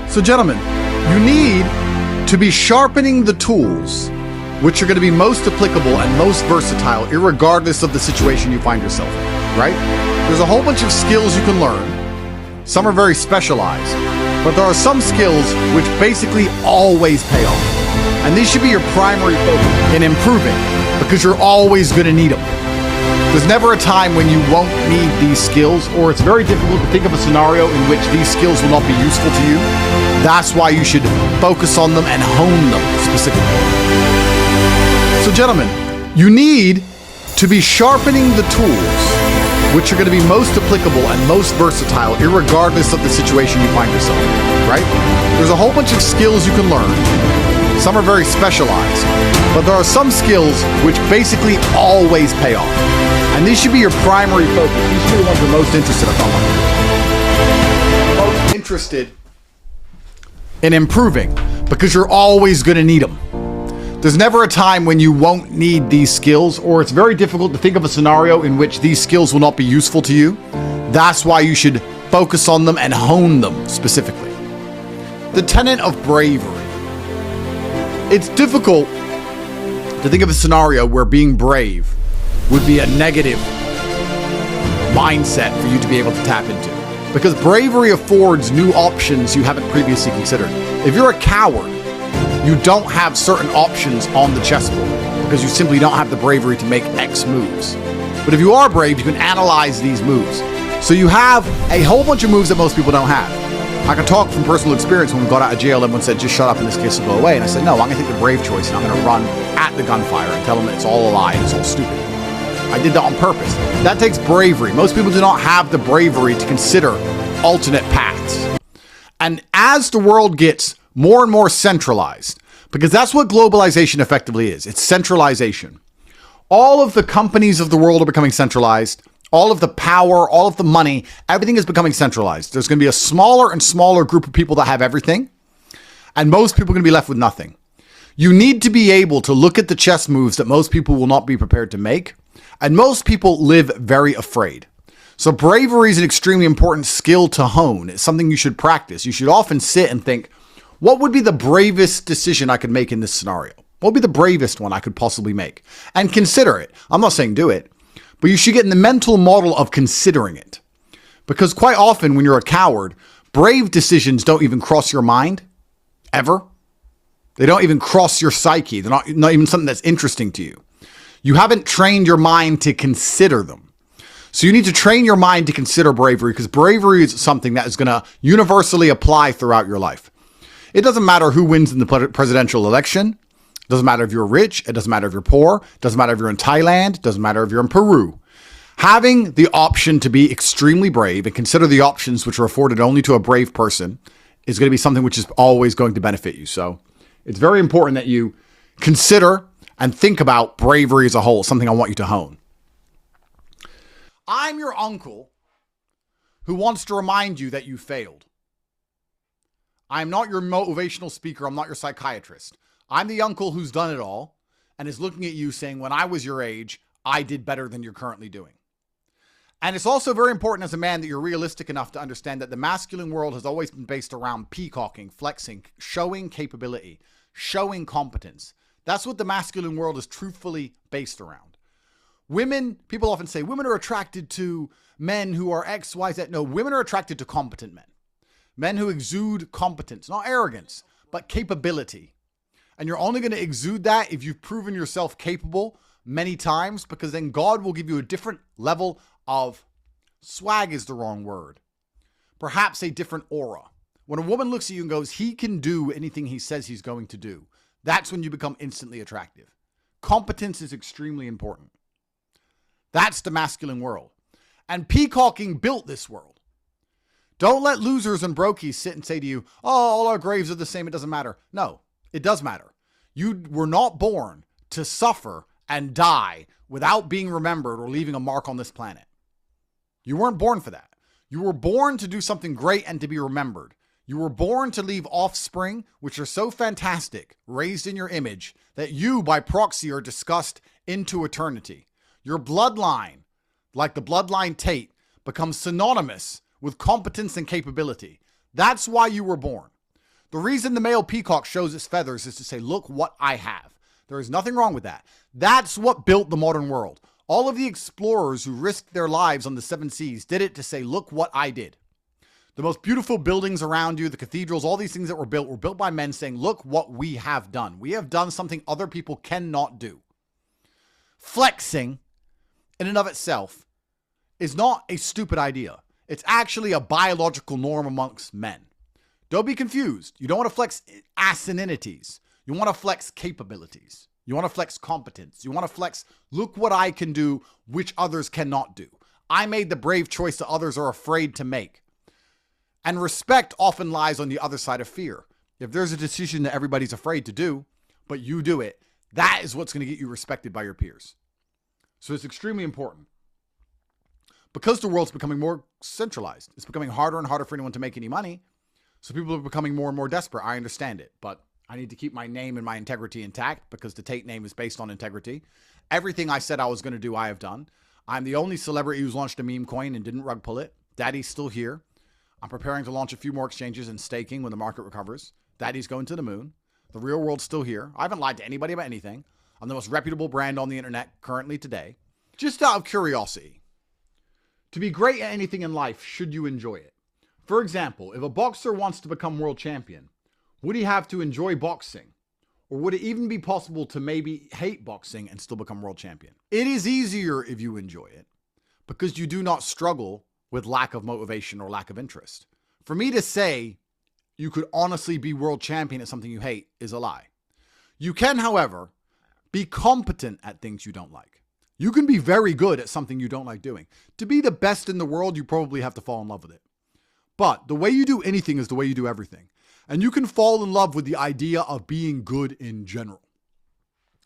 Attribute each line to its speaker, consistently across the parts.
Speaker 1: So gentlemen, you need to be sharpening the tools which are going to be most applicable and most versatile irregardless of the situation you find yourself in, right? There's a whole bunch of skills you can learn. Some are very specialized, but there are some skills which basically always pay off. And these should be your primary focus in improving because you're always going to need them. There's never a time when you won't need these skills, or it's very difficult to think of a scenario in which these skills will not be useful to you. That's why you should focus on them and hone them specifically. So gentlemen, you need to be sharpening the tools which are going to be most applicable and most versatile irregardless of the situation you find yourself in, right? There's a whole bunch of skills you can learn. Some are very specialized, but there are some skills which basically always pay off. And these should be your primary focus. These should be the ones you're most interested in. Most interested in improving because you're always going to need them. There's never a time when you won't need these skills, or it's very difficult to think of a scenario in which these skills will not be useful to you. That's why you should focus on them and hone them specifically. The tenet of bravery. It's difficult to think of a scenario where being brave would be a negative mindset for you to be able to tap into, because bravery affords new options you haven't previously considered. If you're a coward, you don't have certain options on the chessboard because you simply don't have the bravery to make X moves. But if you are brave, you can analyze these moves. So you have a whole bunch of moves that most people don't have. I can talk from personal experience. When we got out of jail, everyone said, just shut up, in this case will go away. And I said, no, I'm going to take the brave choice and I'm going to run at the gunfire and tell them it's all a lie and it's all stupid. I did that on purpose. That takes bravery. Most people do not have the bravery to consider alternate paths. And as the world gets more and more centralized, because that's what globalization effectively is, it's centralization. All of the companies of the world are becoming centralized. All of the power, all of the money, everything is becoming centralized. There's going to be a smaller and smaller group of people that have everything, and most people are going to be left with nothing. You need to be able to look at the chess moves that most people will not be prepared to make, and most people live very afraid. So bravery is an extremely important skill to hone. It's something you should practice. You should often sit and think, what would be the bravest decision I could make in this scenario? What would be the bravest one I could possibly make? And consider it. I'm not saying do it, but you should get in the mental model of considering it. Because quite often when you're a coward, brave decisions don't even cross your mind, ever. They don't even cross your psyche. They're not even something that's interesting to you. You haven't trained your mind to consider them. So you need to train your mind to consider bravery, because bravery is something that is going to universally apply throughout your life. It doesn't matter who wins in the presidential election. It doesn't matter if you're rich. It doesn't matter if you're poor. It doesn't matter if you're in Thailand. It doesn't matter if you're in Peru. Having the option to be extremely brave and consider the options which are afforded only to a brave person is going to be something which is always going to benefit you. So it's very important that you consider and think about bravery as a whole, something I want you to hone. I'm your uncle who wants to remind you that you failed. I'm not your motivational speaker. I'm not your psychiatrist. I'm the uncle who's done it all and is looking at you saying, when I was your age, I did better than you're currently doing. And it's also very important as a man that you're realistic enough to understand that the masculine world has always been based around peacocking, flexing, showing capability, showing competence. That's what the masculine world is truthfully based around. Women, people often say women are attracted to men who are X, Y, Z. No, women are attracted to competent men. Men who exude competence, not arrogance, but capability. And you're only going to exude that if you've proven yourself capable many times, because then God will give you a different level of swag is the wrong word. Perhaps a different aura. When a woman looks at you and goes, he can do anything he says he's going to do, that's when you become instantly attractive. Competence is extremely important. That's the masculine world. And peacocking built this world. Don't let losers and brokies sit and say to you, oh, all our graves are the same, it doesn't matter. No, it does matter. You were not born to suffer and die without being remembered or leaving a mark on this planet. You weren't born for that. You were born to do something great and to be remembered. You were born to leave offspring, which are so fantastic, raised in your image, that you, by proxy, are discussed into eternity. Your bloodline, like the bloodline Tate, becomes synonymous with competence and capability. That's why you were born. The reason the male peacock shows its feathers is to say, look what I have. There is nothing wrong with that. That's what built the modern world. All of the explorers who risked their lives on the seven seas did it to say, look what I did. The most beautiful buildings around you, the cathedrals, all these things that were built by men saying, look what we have done. We have done something other people cannot do. Flexing, in and of itself, is not a stupid idea. It's actually a biological norm amongst men. Don't be confused. You don't want to flex asininities. You want to flex capabilities. You want to flex competence. You want to flex, look what I can do, which others cannot do. I made the brave choice that others are afraid to make. And respect often lies on the other side of fear. If there's a decision that everybody's afraid to do, but you do it, that is what's going to get you respected by your peers. So it's extremely important. Because the world's becoming more centralized, it's becoming harder and harder for anyone to make any money. So people are becoming more and more desperate. I understand it, but I need to keep my name and my integrity intact because the Tate name is based on integrity. Everything I said I was going to do, I have done. I'm the only celebrity who's launched a meme coin and didn't rug pull it. Daddy's still here. I'm preparing to launch a few more exchanges and staking when the market recovers. Daddy's going to the moon. The real world's still here. I haven't lied to anybody about anything. I'm the most reputable brand on the internet currently today. Just out of curiosity, to be great at anything in life, should you enjoy it? For example, if a boxer wants to become world champion, would he have to enjoy boxing? Or would it even be possible to maybe hate boxing and still become world champion? It is easier if you enjoy it because you do not struggle with lack of motivation or lack of interest. For me to say you could honestly be world champion at something you hate is a lie. You can, however, be competent at things you don't like. You can be very good at something you don't like doing. To be the best in the world, you probably have to fall in love with it. But the way you do anything is the way you do everything. And you can fall in love with the idea of being good in general.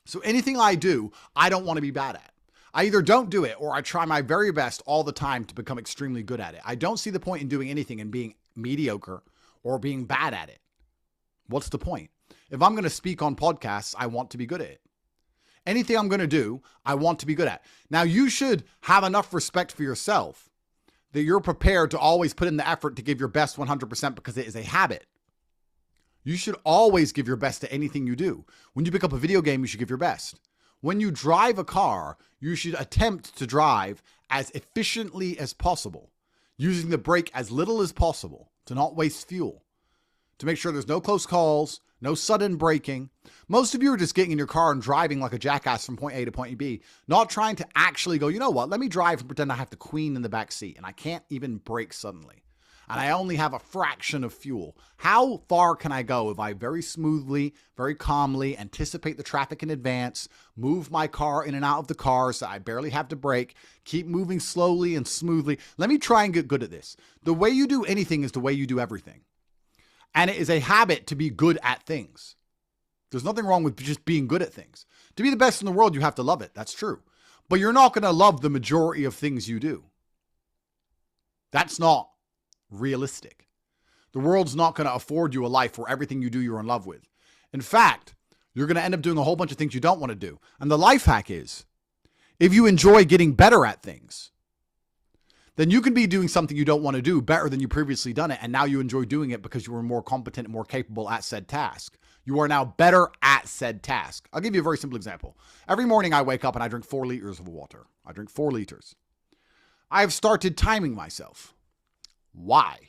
Speaker 1: So anything I do, I don't want to be bad at. I either don't do it or I try my very best all the time to become extremely good at it. I don't see the point in doing anything and being mediocre or being bad at it. What's the point? If I'm going to speak on podcasts, I want to be good at it. Anything I'm going to do, I want to be good at. Now, you should have enough respect for yourself that you're prepared to always put in the effort to give your best 100% because it is a habit. You should always give your best at anything you do. When you pick up a video game, you should give your best. When you drive a car, you should attempt to drive as efficiently as possible, using the brake as little as possible to not waste fuel, to make sure there's no close calls, no sudden braking. Most of you are just getting in your car and driving like a jackass from point A to point B, not trying to actually go, you know what, let me drive and pretend I have the queen in the back seat and I can't even brake suddenly. And I only have a fraction of fuel. How far can I go if I very smoothly, very calmly anticipate the traffic in advance, move my car in and out of the cars so I barely have to brake, keep moving slowly and smoothly? Let me try and get good at this. The way you do anything is the way you do everything. And it is a habit to be good at things. There's nothing wrong with just being good at things. To be the best in the world, you have to love it. That's true. But you're not going to love the majority of things you do. That's not realistic. The world's not going to afford you a life where everything you do you're in love with. In fact, you're going to end up doing a whole bunch of things you don't want to do. And the life hack is, if you enjoy getting better at things, then you can be doing something you don't want to do better than you previously done it. And now you enjoy doing it because you were more competent and more capable at said task. You are now better at said task. I'll give you a very simple example. Every morning I wake up and I drink 4 liters of water. I drink 4 liters. I have started timing myself. Why?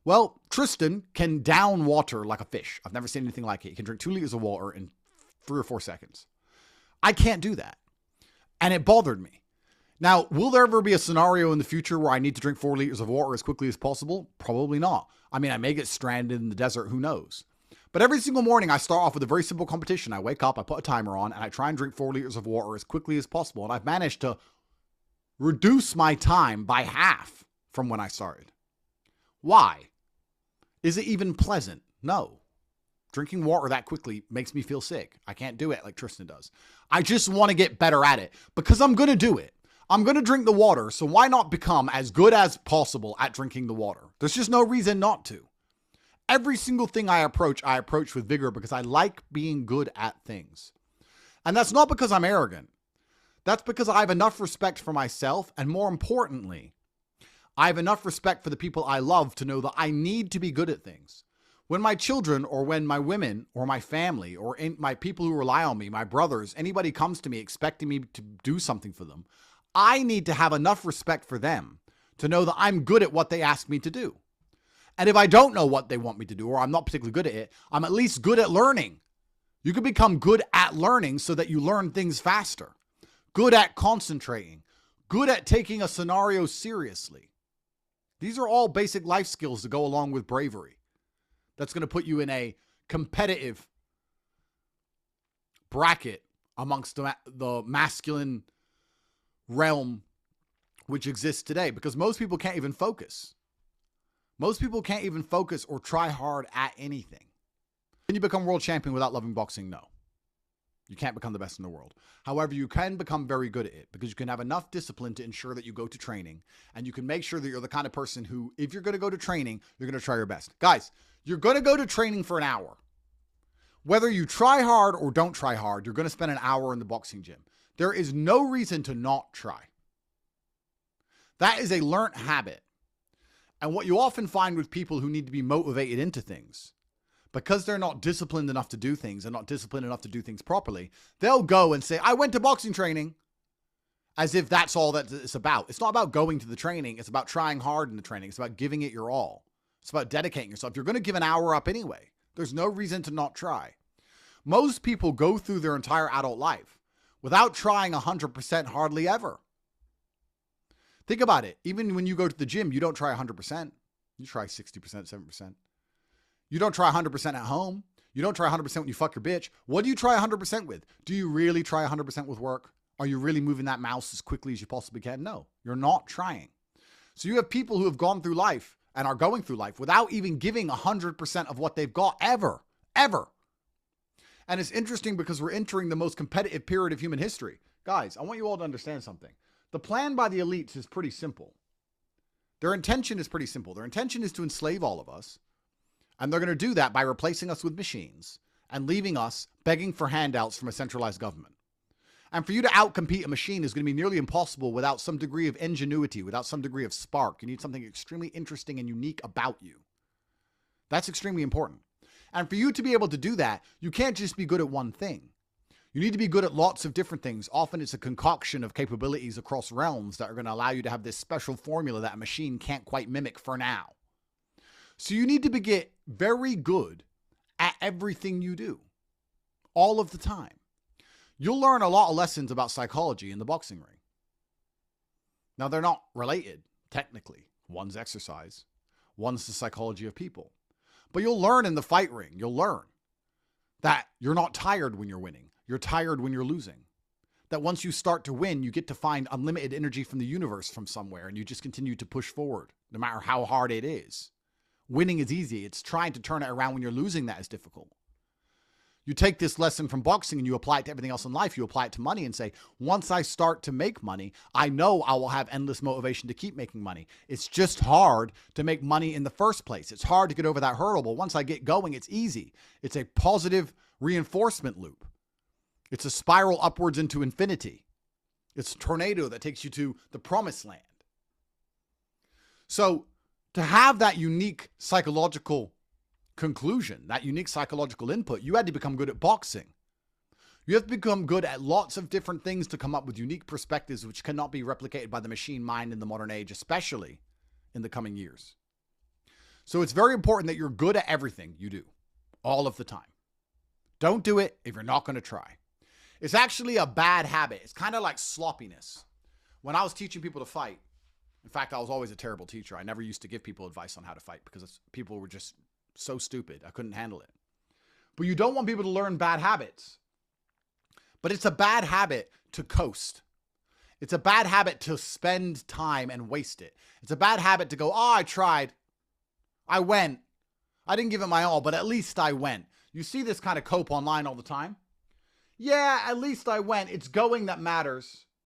Speaker 1: Well, Tristan can down water like a fish. I've never seen anything like it. He can drink 2 liters of water in 3 or 4 seconds. I can't do that. And it bothered me. Now, will there ever be a scenario in the future where I need to drink 4 liters of water as quickly as possible? Probably not. I mean, I may get stranded in the desert. Who knows? But every single morning, I start off with a very simple competition. I wake up, I put a timer on, and I try and drink 4 liters of water as quickly as possible. And I've managed to reduce my time by half from when I started. Why? Is it even pleasant? No. Drinking water that quickly makes me feel sick. I can't do it like Tristan does. I just want to get better at it because I'm going to do it. I'm going to drink the water, so why not become as good as possible at drinking the water? There's just no reason not to. Every single thing I approach with vigor because I like being good at things. And that's not because I'm arrogant. That's because I have enough respect for myself, and more importantly, I have enough respect for the people I love to know that I need to be good at things. When my children or when my women or my family or my people who rely on me, my brothers, anybody comes to me expecting me to do something for them, I need to have enough respect for them to know that I'm good at what they ask me to do. And if I don't know what they want me to do, or I'm not particularly good at it, I'm at least good at learning. You can become good at learning so that you learn things faster. Good at concentrating. Good at taking a scenario seriously. These are all basic life skills to go along with bravery. That's going to put you in a competitive bracket amongst the masculine realm which exists today, because most people can't even focus. Most people can't even focus or try hard at anything. Can you become world champion without loving boxing? No. You can't become the best in the world. However, you can become very good at it because you can have enough discipline to ensure that you go to training, and you can make sure that you're the kind of person who, if you're going to go to training, you're going to try your best. Guys, you're going to go to training for an hour. Whether you try hard or don't try hard, you're going to spend an hour in the boxing gym. There is no reason to not try. That is a learned habit. And what you often find with people who need to be motivated into things, because they're not disciplined enough to do things and not disciplined enough to do things properly, they'll go and say, I went to boxing training, as if that's all that it's about. It's not about going to the training. It's about trying hard in the training. It's about giving it your all. It's about dedicating yourself. You're going to give an hour up anyway. There's no reason to not try. Most people go through their entire adult life without trying 100% hardly ever. Think about it. Even when you go to the gym, you don't try 100%. You try 60%, 7%. You don't try 100% at home. You don't try 100% when you fuck your bitch. What do you try 100% with? Do you really try 100% with work? Are you really moving that mouse as quickly as you possibly can? No, you're not trying. So you have people who have gone through life and are going through life without even giving 100% of what they've got ever. And it's interesting because we're entering the most competitive period of human history. Guys, I want you all to understand something. The plan by the elites is pretty simple. Their intention is pretty simple. Their intention is to enslave all of us. And they're going to do that by replacing us with machines and leaving us begging for handouts from a centralized government. And for you to outcompete a machine is going to be nearly impossible without some degree of ingenuity, without some degree of spark. You need something extremely interesting and unique about you. That's extremely important. And for you to be able to do that, you can't just be good at one thing. You need to be good at lots of different things. Often it's a concoction of capabilities across realms that are going to allow you to have this special formula that a machine can't quite mimic for now. So you need to get very good at everything you do, all of the time. You'll learn a lot of lessons about psychology in the boxing ring. Now, they're not related, technically. One's exercise, one's the psychology of people. But you'll learn in the fight ring, you'll learn that you're not tired when you're winning. You're tired when you're losing. That once you start to win, you get to find unlimited energy from the universe from somewhere, and you just continue to push forward, no matter how hard it is. Winning is easy. It's trying to turn it around when you're losing that is difficult. You take this lesson from boxing and you apply it to everything else in life. You apply it to money and say, once I start to make money, I know I will have endless motivation to keep making money. It's just hard to make money in the first place. It's hard to get over that hurdle, but once I get going, it's easy. It's a positive reinforcement loop. It's a spiral upwards into infinity. It's a tornado that takes you to the promised land. So to have that unique psychological conclusion, that unique psychological input, you had to become good at boxing. You have to become good at lots of different things to come up with unique perspectives which cannot be replicated by the machine mind in the modern age, especially in the coming years. So it's very important that you're good at everything you do, all of the time. Don't do it if you're not going to try. It's actually a bad habit. It's kind of like sloppiness. When I was teaching people to fight, in fact, I was always a terrible teacher. I never used to give people advice on how to fight because people were just so stupid. I couldn't handle it. But you don't want people to learn bad habits. But it's a bad habit to coast. It's a bad habit to spend time and waste it. It's a bad habit to go, oh, I tried. I went. I didn't give it my all, but at least I went. You see this kind of cope online all the time. Yeah, at least I went. It's going that matters.